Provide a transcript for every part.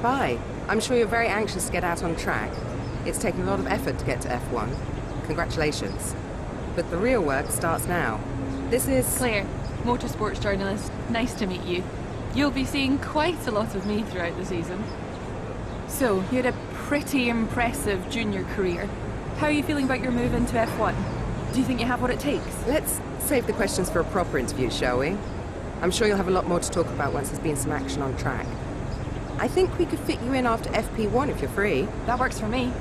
by. I'm sure you're very anxious to get out on track. It's taken a lot of effort to get to F1. Congratulations. But the real work starts now. This is... Claire, motorsports journalist. Nice to meet you. You'll be seeing quite a lot of me throughout the season. So, you had a pretty impressive junior career. How are you feeling about your move into F1? Do you think you have what it takes? Let's save the questions for a proper interview, shall we? I'm sure you'll have a lot more to talk about once there's been some action on track. I think we could fit you in after FP1 if you're free. That works for me.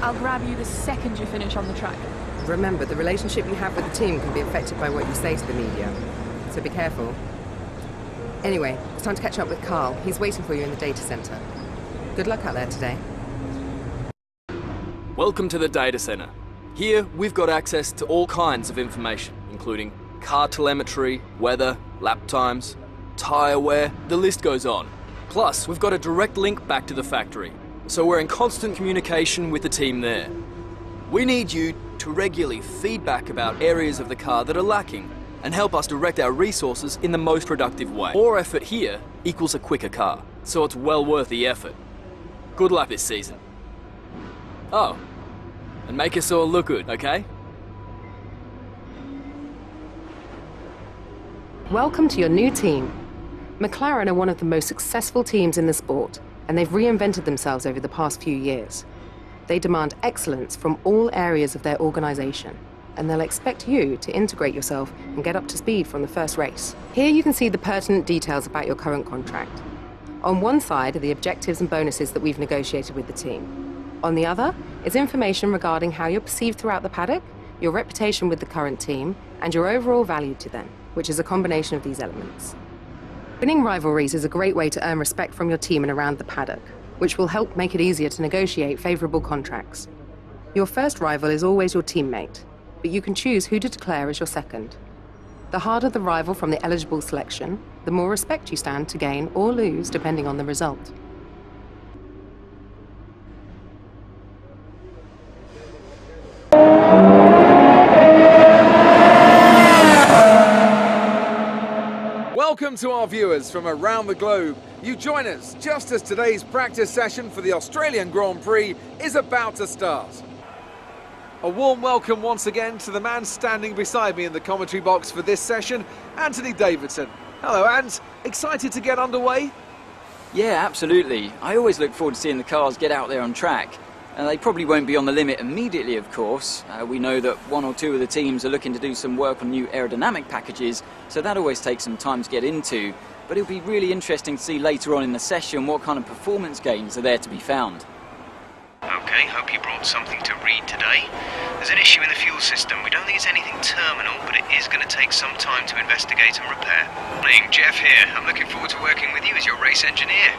I'll grab you the second you finish on the track. Remember, the relationship you have with the team can be affected by what you say to the media. So be careful. Anyway, it's time to catch up with Carl. He's waiting for you in the data center. Good luck out there today. Welcome to the data center. Here, we've got access to all kinds of information, including car telemetry, weather, lap times, tyre wear, the list goes on. Plus, we've got a direct link back to the factory, so we're in constant communication with the team there. We need you to regularly feedback about areas of the car that are lacking and help us direct our resources in the most productive way. More effort here equals a quicker car, so it's well worth the effort. Good luck this season. Oh, and make us all look good, okay? Welcome to your new team. McLaren are one of the most successful teams in the sport, and they've reinvented themselves over the past few years. They demand excellence from all areas of their organization, and they'll expect you to integrate yourself and get up to speed from the first race. Here you can see the pertinent details about your current contract. On one side are the objectives and bonuses that we've negotiated with the team. On the other is information regarding how you're perceived throughout the paddock, your reputation with the current team, and your overall value to them, which is a combination of these elements. Winning rivalries is a great way to earn respect from your team and around the paddock, which will help make it easier to negotiate favorable contracts. Your first rival is always your teammate, but you can choose who to declare as your second. The harder the rival from the eligible selection, the more respect you stand to gain or lose depending on the result. Welcome to our viewers from around the globe. You join us just as today's practice session for the Australian Grand Prix is about to start. A warm welcome once again to the man standing beside me in the commentary box for this session, Anthony Davidson. Hello, Ant. Excited to get underway? Yeah, absolutely. I always look forward to seeing the cars get out there on track. They probably won't be on the limit immediately, of course. We know that one or two of the teams are looking to do some work on new aerodynamic packages, so that always takes some time to get into. But it'll be really interesting to see later on in the session what kind of performance gains are there to be found. Okay, hope you brought something to read today. There's an issue in the fuel system. We don't think it's anything terminal, but it is going to take some time to investigate and repair. Morning, Jeff here. I'm looking forward to working with you as your race engineer.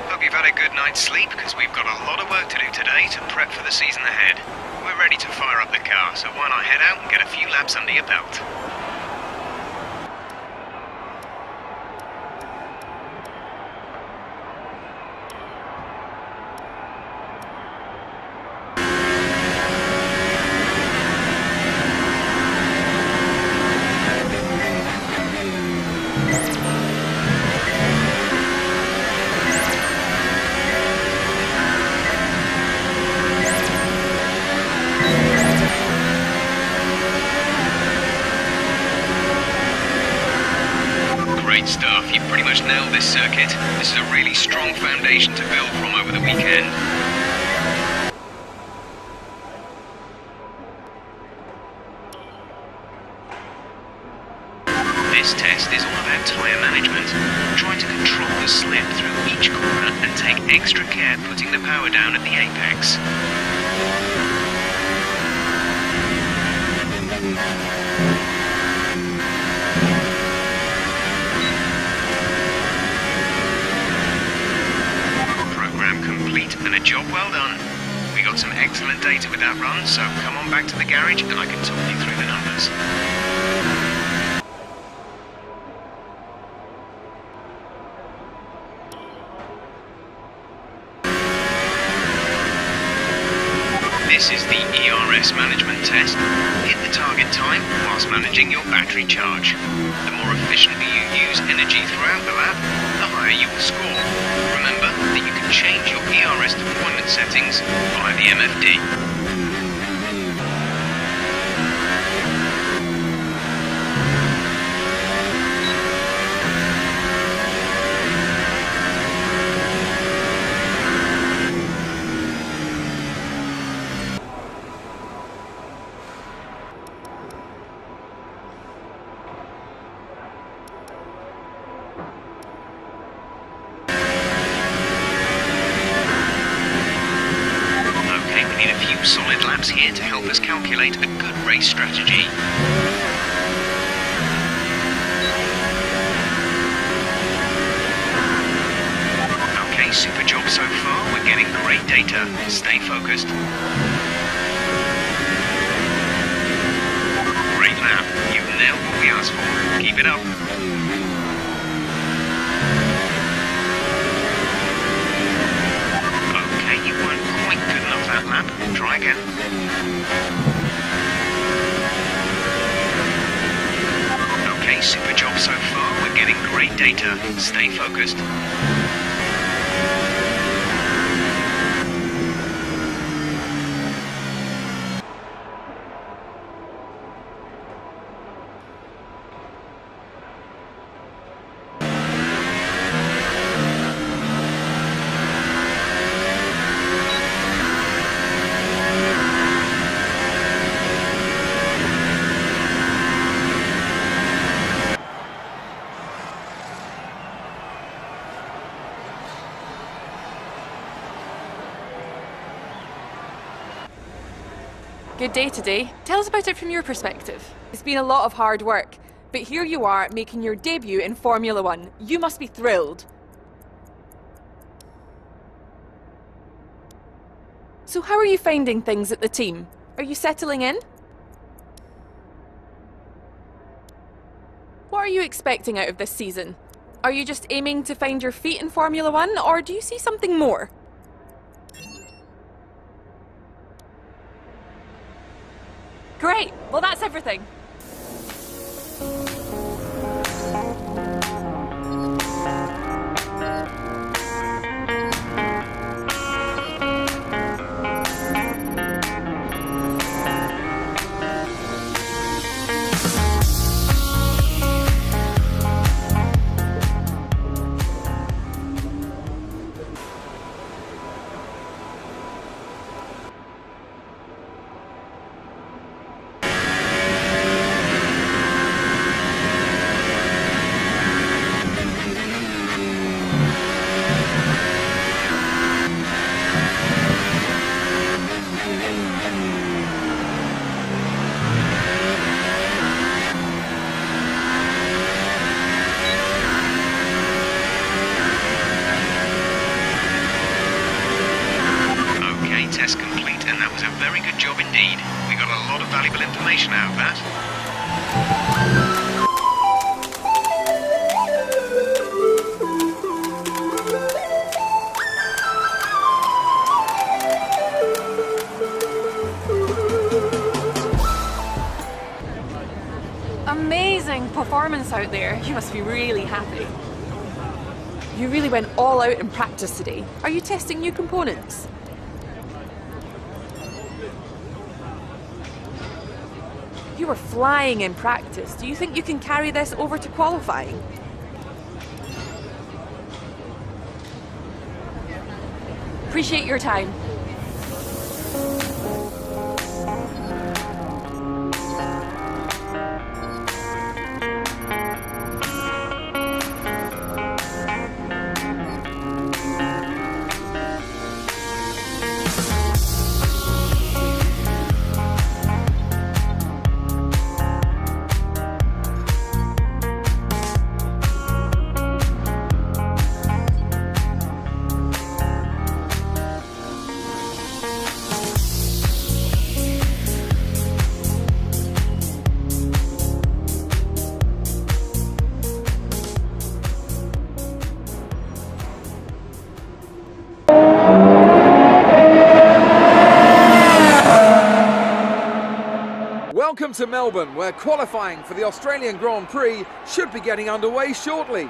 Hope you've had a good night's sleep, because we've got a lot of work to do today to prep for the season ahead. We're ready to fire up the car, so why not head out and get a few laps under your belt? Great stuff. You've pretty much nailed this circuit. This is a really strong foundation to build from over the weekend. This test is all about tyre management. Try to control the slip through each corner and take extra care putting the power down at the apex. Complete and a job well done. We got some excellent data with that run, so come on back to the garage and I can talk you through the numbers. This is the ERS management test. Hit the the target time whilst managing your battery charge. The more efficiently you use energy throughout the lap, the higher you will score. Remember that you can change your ERS deployment settings via the MFD. Solid laps here to help us calculate a good race strategy. Okay, super job so far. We're getting great data. Stay focused. Great lap. You nailed what we asked for. Keep it up. You weren't quite good enough that lap. Try again. Okay, super job so far. We're getting great data. Stay focused. Good day today. Tell us about it from your perspective. It's been a lot of hard work, but here you are making your debut in Formula One. You must be thrilled. So how are you finding things at the team? Are you settling in? What are you expecting out of this season? Are you just aiming to find your feet in Formula One, or do you see something more? Great! Well, that's everything. Valuable information out of that. Amazing performance out there. You must be really happy. You really went all out in practice today. Are you testing new components? You were flying in practice. Do you think you can carry this over to qualifying? Appreciate your time. Welcome to Melbourne, where qualifying for the Australian Grand Prix should be getting underway shortly.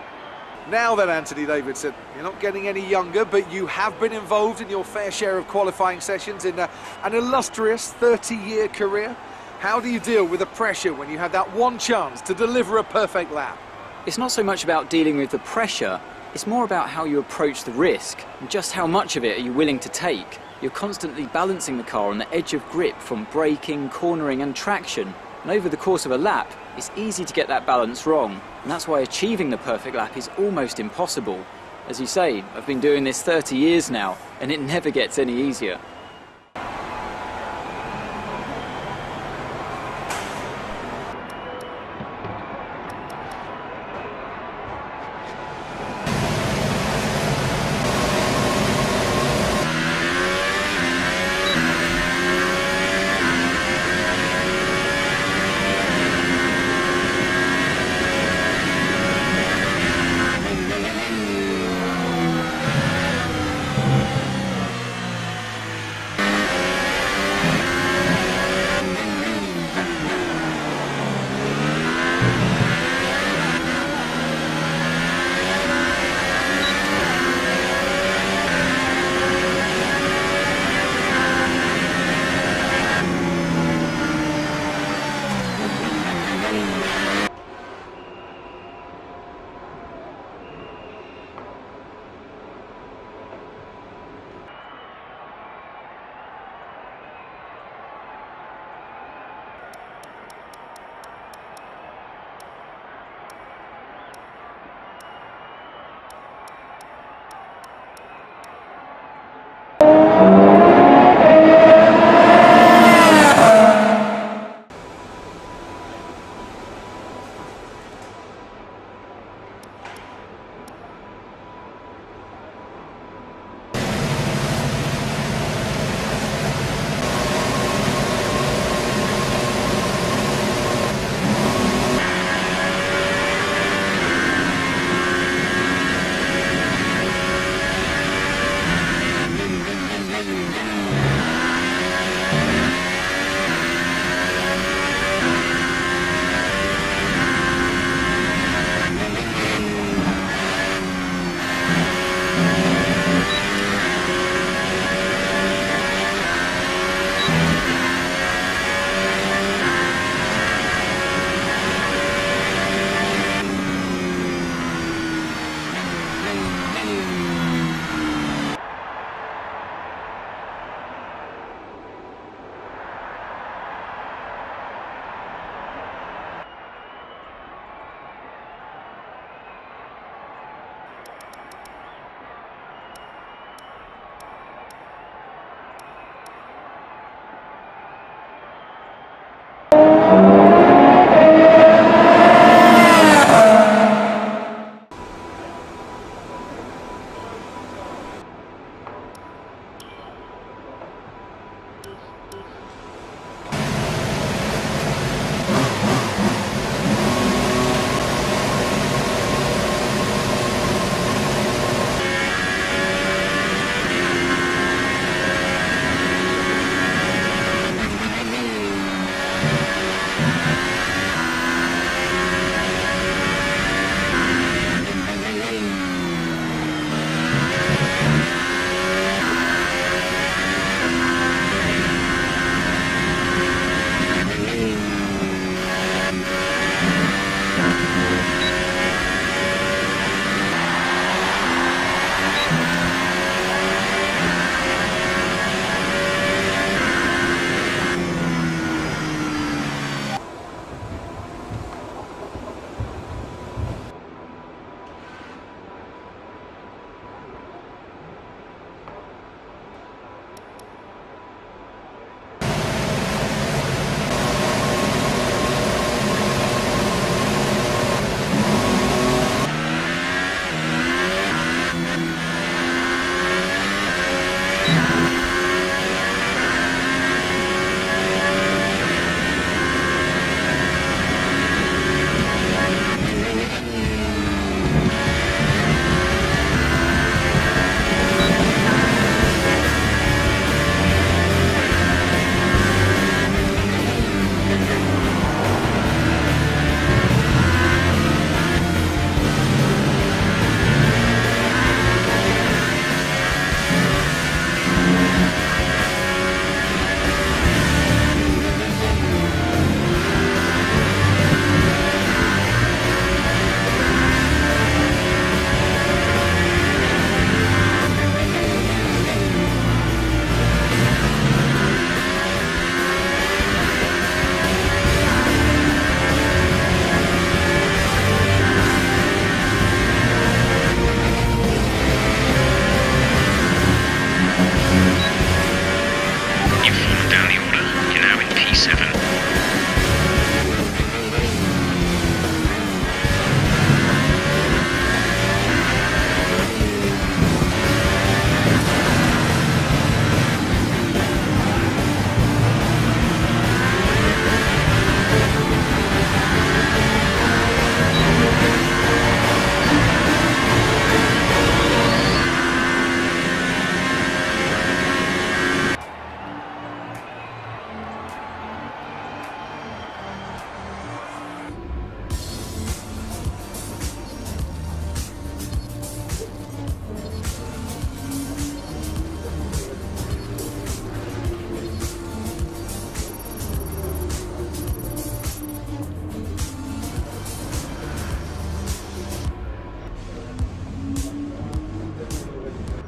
Now then, Anthony Davidson, you're not getting any younger, but you have been involved in your fair share of qualifying sessions in an illustrious 30-year career. How do you deal with the pressure when you have that one chance to deliver a perfect lap? It's not so much about dealing with the pressure, it's more about how you approach the risk and just how much of it are you willing to take. You're constantly balancing the car on the edge of grip from braking, cornering and traction. And over the course of a lap, it's easy to get that balance wrong. And that's why achieving the perfect lap is almost impossible. As you say, I've been doing this 30 years now, and it never gets any easier.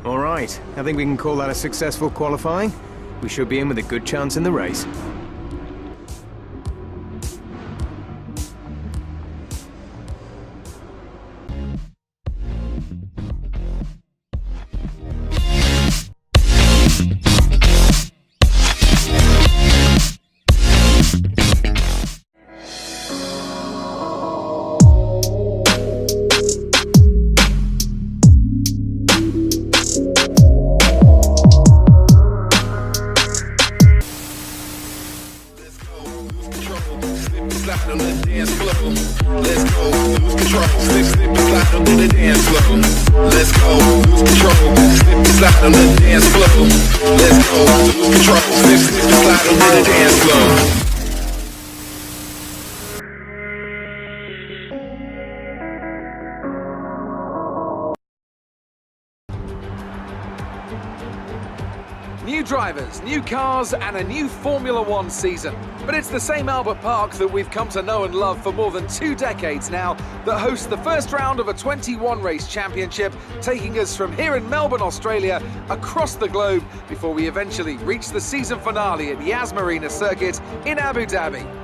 All right, I think we can call that a successful qualifying. We should be in with a good chance in the race. New drivers, new cars and a new Formula One season. But it's the same Albert Park that we've come to know and love for more than 2 decades now that hosts the first round of a 21 race championship, taking us from here in Melbourne, Australia, across the globe before we eventually reach the season finale at Yas Marina Circuit in Abu Dhabi.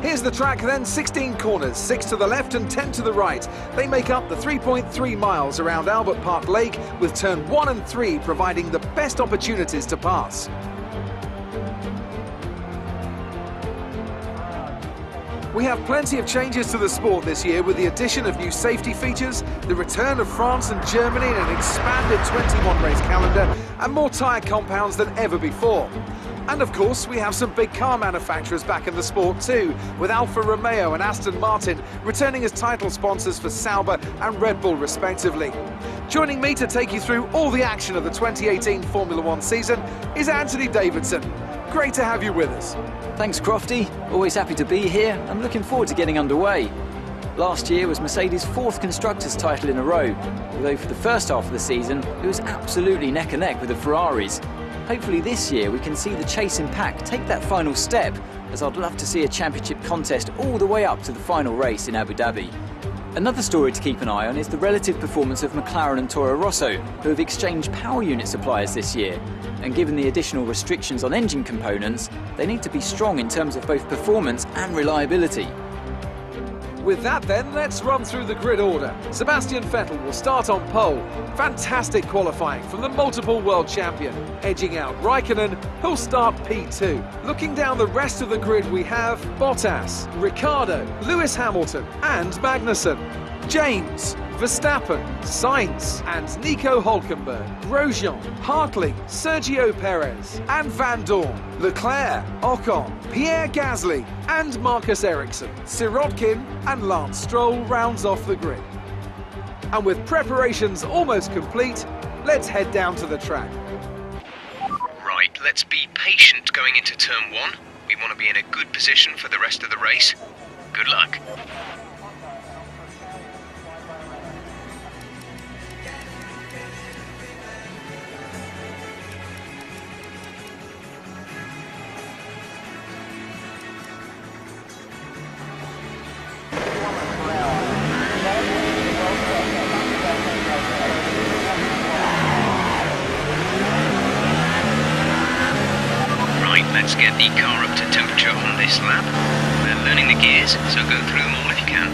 Here's the track then, 16 corners, 6 to the left and 10 to the right. They make up the 3.3 miles around Albert Park Lake, with turn 1 and 3 providing the best opportunities to pass. We have plenty of changes to the sport this year with the addition of new safety features, the return of France and Germany in an expanded 21 race calendar and more tyre compounds than ever before. And of course, we have some big car manufacturers back in the sport too, with Alfa Romeo and Aston Martin returning as title sponsors for Sauber and Red Bull respectively. Joining me to take you through all the action of the 2018 Formula One season is Anthony Davidson. Great to have you with us. Thanks, Crofty. Always happy to be here. I'm looking forward to getting underway. Last year was Mercedes' 4th Constructors' title in a row, although for the first half of the season, it was absolutely neck and neck with the Ferraris. Hopefully this year we can see the chasing pack take that final step, as I'd love to see a championship contest all the way up to the final race in Abu Dhabi. Another story to keep an eye on is the relative performance of McLaren and Toro Rosso, who have exchanged power unit suppliers this year. And given the additional restrictions on engine components, they need to be strong in terms of both performance and reliability. With that then, let's run through the grid order. Sebastian Vettel will start on pole. Fantastic qualifying from the multiple world champion. Edging out Raikkonen, who'll start P2. Looking down the rest of the grid, we have Bottas, Ricciardo, Lewis Hamilton and Magnussen. James, Verstappen, Sainz and Nico Hülkenberg, Grosjean, Hartley, Sergio Perez and Van Dorn, Leclerc, Ocon, Pierre Gasly and Marcus Ericsson. Sirotkin and Lance Stroll rounds off the grid. And with preparations almost complete, let's head down to the track. Right, let's be patient going into turn 1. We want to be in a good position for the rest of the race. Good luck. Let's get the car up to temperature on this lap. We're learning the gears, so go through them all if you can.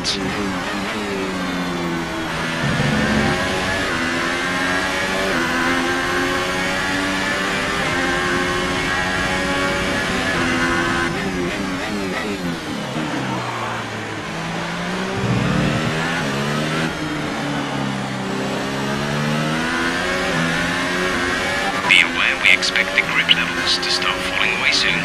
seconds. Be aware we expect the grip levels to start falling away soon.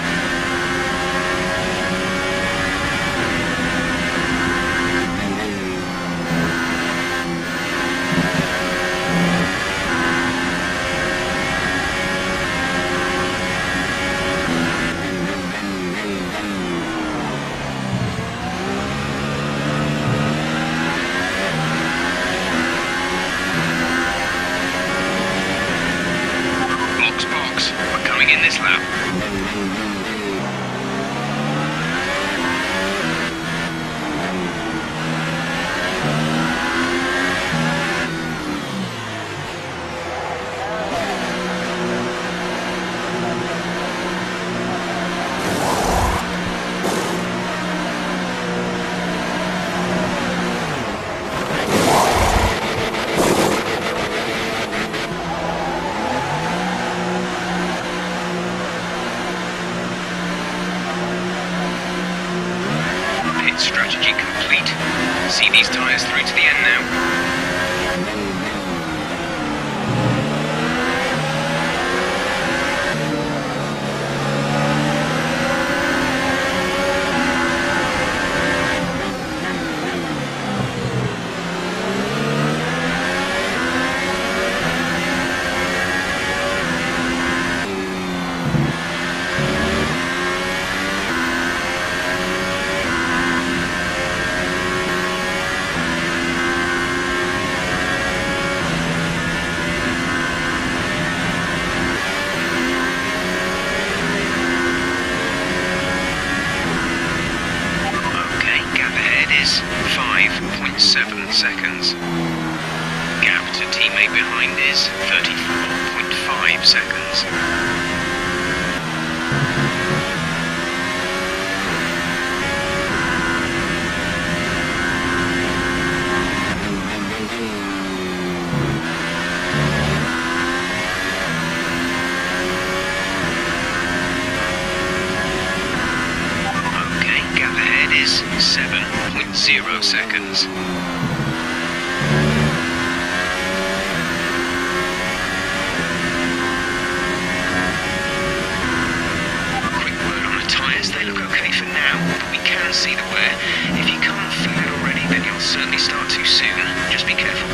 Box, we're coming in this lap. Strategy complete. See these tyres through to the end now. Is 5.7 seconds. Gap to teammate behind is 34.5 seconds. Okay, gap ahead is 7.0 seconds. Quick word on the tyres, they look okay for now, but we can see the wear. If you can't feel it already, then you'll certainly start too soon. Just be careful.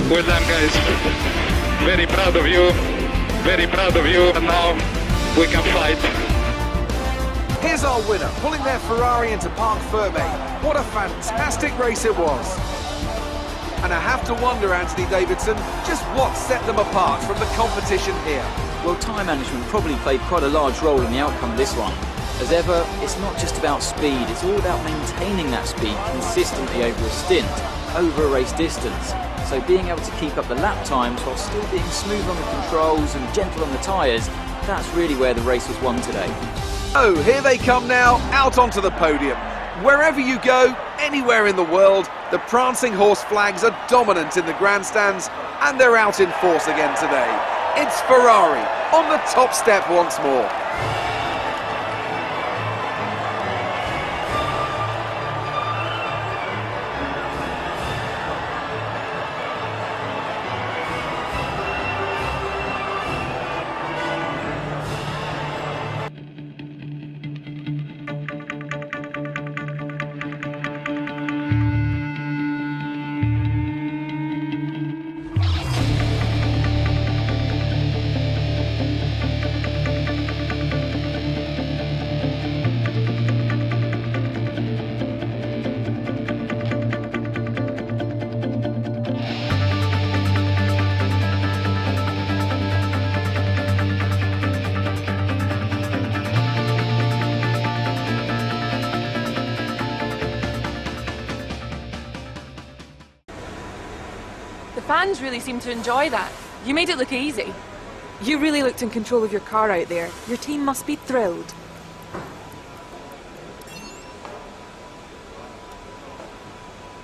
Well done, guys. Very proud of you. Very proud of you. And now we can fight. Here's our winner, pulling their Ferrari into Parc Ferme. What a fantastic race it was. And I have to wonder, Anthony Davidson, just what set them apart from the competition here. Well, time management probably played quite a large role in the outcome of this one. As ever, it's not just about speed, it's all about maintaining that speed consistently over a stint, over a race distance. So being able to keep up the lap times while still being smooth on the controls and gentle on the tyres, that's really where the race was won today. Oh, here they come now, out onto the podium. Wherever you go, anywhere in the world, the prancing horse flags are dominant in the grandstands, and they're out in force again today. It's Ferrari on the top step once more. fans really seem to enjoy that. You made it look easy. You really looked in control of your car out there. Your team must be thrilled.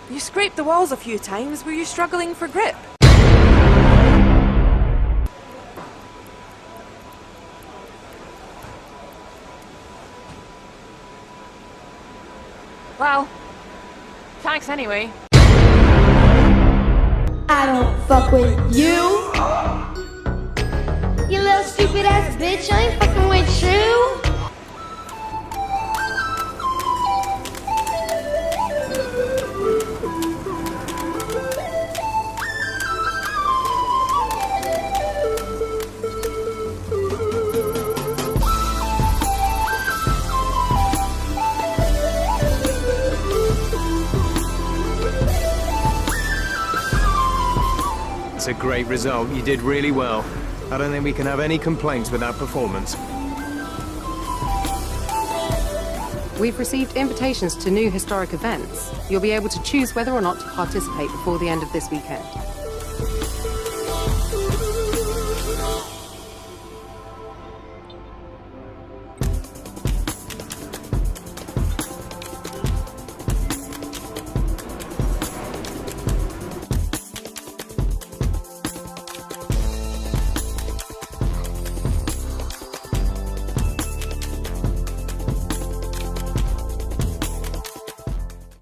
You scraped the walls a few times. Were you struggling for grip? Well, thanks anyway. I don't fuck with you. You little stupid ass bitch, I ain't fucking with you. It's a great result. You did really well. I don't think we can have any complaints with that performance. We've received invitations to new historic events. You'll be able to choose whether or not to participate before the end of this weekend.